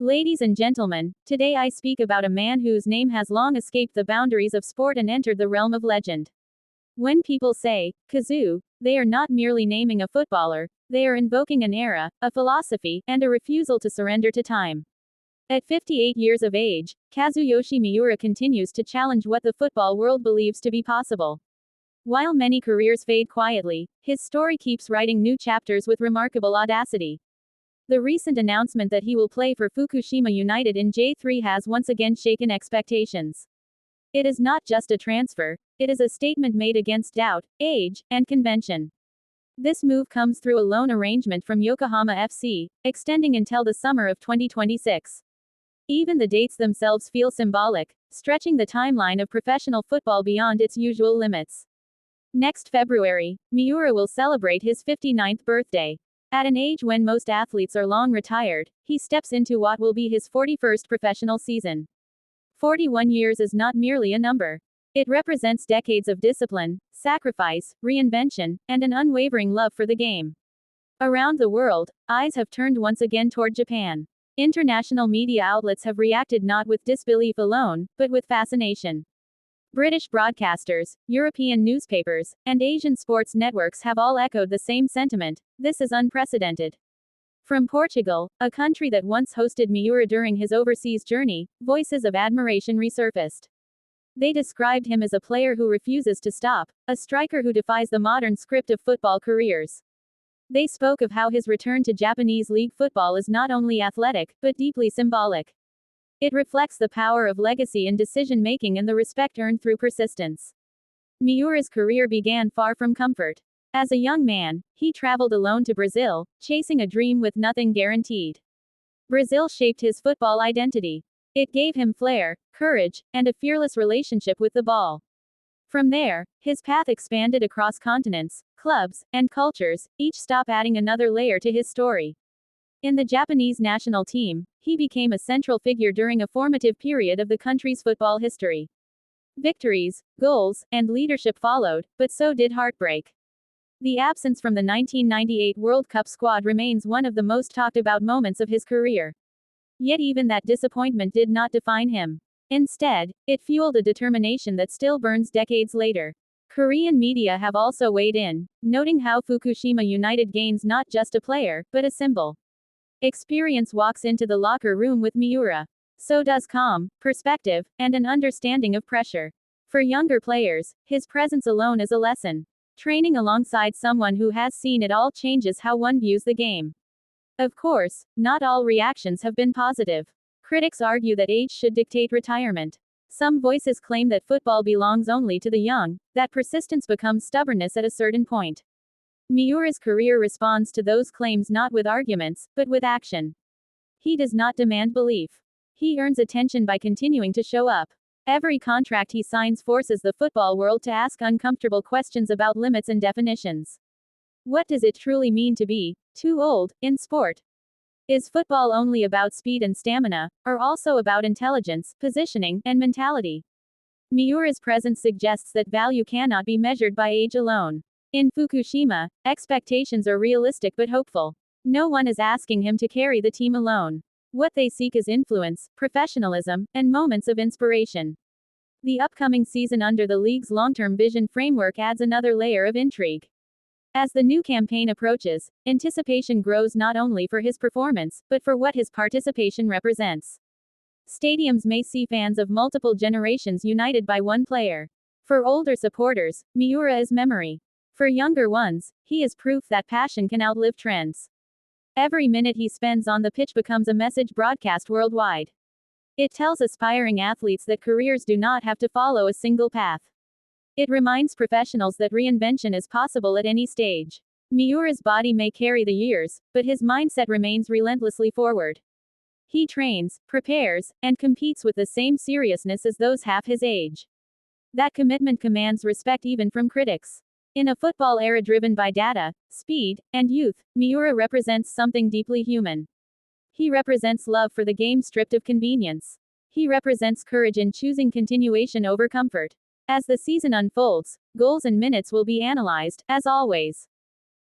Ladies and gentlemen, today I speak about a man whose name has long escaped the boundaries of sport and entered the realm of legend. When people say, Kazoo, they are not merely naming a footballer, they are invoking an era, a philosophy, and a refusal to surrender to time. At 58 years of age, Kazuyoshi Miura continues to challenge what the football world believes to be possible. While many careers fade quietly, his story keeps writing new chapters with remarkable audacity. The recent announcement that he will play for Fukushima United in J3 has once again shaken expectations. It is not just a transfer, it is a statement made against doubt, age, and convention. This move comes through a loan arrangement from Yokohama FC, extending until the summer of 2026. Even the dates themselves feel symbolic, stretching the timeline of professional football beyond its usual limits. Next February, Miura will celebrate his 59th birthday. At an age when most athletes are long retired, he steps into what will be his 41st professional season. 41 years is not merely a number. It represents decades of discipline, sacrifice, reinvention, and an unwavering love for the game. Around the world, eyes have turned once again toward Japan. International media outlets have reacted not with disbelief alone, but with fascination. British broadcasters, European newspapers, and Asian sports networks have all echoed the same sentiment: this is unprecedented. From Portugal, a country that once hosted Miura during his overseas journey, voices of admiration resurfaced. They described him as a player who refuses to stop, a striker who defies the modern script of football careers. They spoke of how his return to Japanese league football is not only athletic, but deeply symbolic. It reflects the power of legacy and decision-making and the respect earned through persistence. Miura's career began far from comfort. As a young man, he traveled alone to Brazil, chasing a dream with nothing guaranteed. Brazil shaped his football identity. It gave him flair, courage, and a fearless relationship with the ball. From there, his path expanded across continents, clubs, and cultures, each stop adding another layer to his story. In the Japanese national team, he became a central figure during a formative period of the country's football history. Victories, goals, and leadership followed, but so did heartbreak. The absence from the 1998 World Cup squad remains one of the most talked about moments of his career. Yet even that disappointment did not define him. Instead, it fueled a determination that still burns decades later. Korean media have also weighed in, noting how Fukushima United gains not just a player, but a symbol. Experience walks into the locker room with Miura. So does calm, perspective, and an understanding of pressure. For younger players, his presence alone is a lesson. Training alongside someone who has seen it all changes how one views the game. Of course, not all reactions have been positive. Critics argue that age should dictate retirement. Some voices claim that football belongs only to the young, that persistence becomes stubbornness at a certain point. Miura's career responds to those claims not with arguments, but with action. He does not demand belief. He earns attention by continuing to show up. Every contract he signs forces the football world to ask uncomfortable questions about limits and definitions. What does it truly mean to be too old in sport? Is football only about speed and stamina, or also about intelligence, positioning, and mentality? Miura's presence suggests that value cannot be measured by age alone. In Fukushima, expectations are realistic but hopeful. No one is asking him to carry the team alone. What they seek is influence, professionalism, and moments of inspiration. The upcoming season under the league's long-term vision framework adds another layer of intrigue. As the new campaign approaches, anticipation grows not only for his performance, but for what his participation represents. Stadiums may see fans of multiple generations united by one player. For older supporters, Miura is memory. For younger ones, he is proof that passion can outlive trends. Every minute he spends on the pitch becomes a message broadcast worldwide. It tells aspiring athletes that careers do not have to follow a single path. It reminds professionals that reinvention is possible at any stage. Miura's body may carry the years, but his mindset remains relentlessly forward. He trains, prepares, and competes with the same seriousness as those half his age. That commitment commands respect even from critics. In a football era driven by data, speed, and youth, Miura represents something deeply human. He represents love for the game stripped of convenience. He represents courage in choosing continuation over comfort. As the season unfolds, goals and minutes will be analyzed, as always.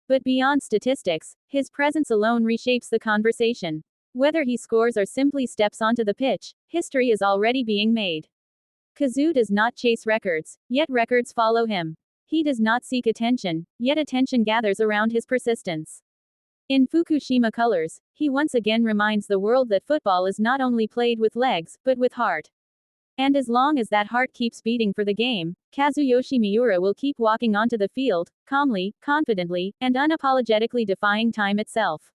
But beyond statistics, his presence alone reshapes the conversation. Whether he scores or simply steps onto the pitch, history is already being made. Kazu does not chase records, yet records follow him. He does not seek attention, yet attention gathers around his persistence. In Fukushima colors, he once again reminds the world that football is not only played with legs, but with heart. And as long as that heart keeps beating for the game, Kazuyoshi Miura will keep walking onto the field, calmly, confidently, and unapologetically defying time itself.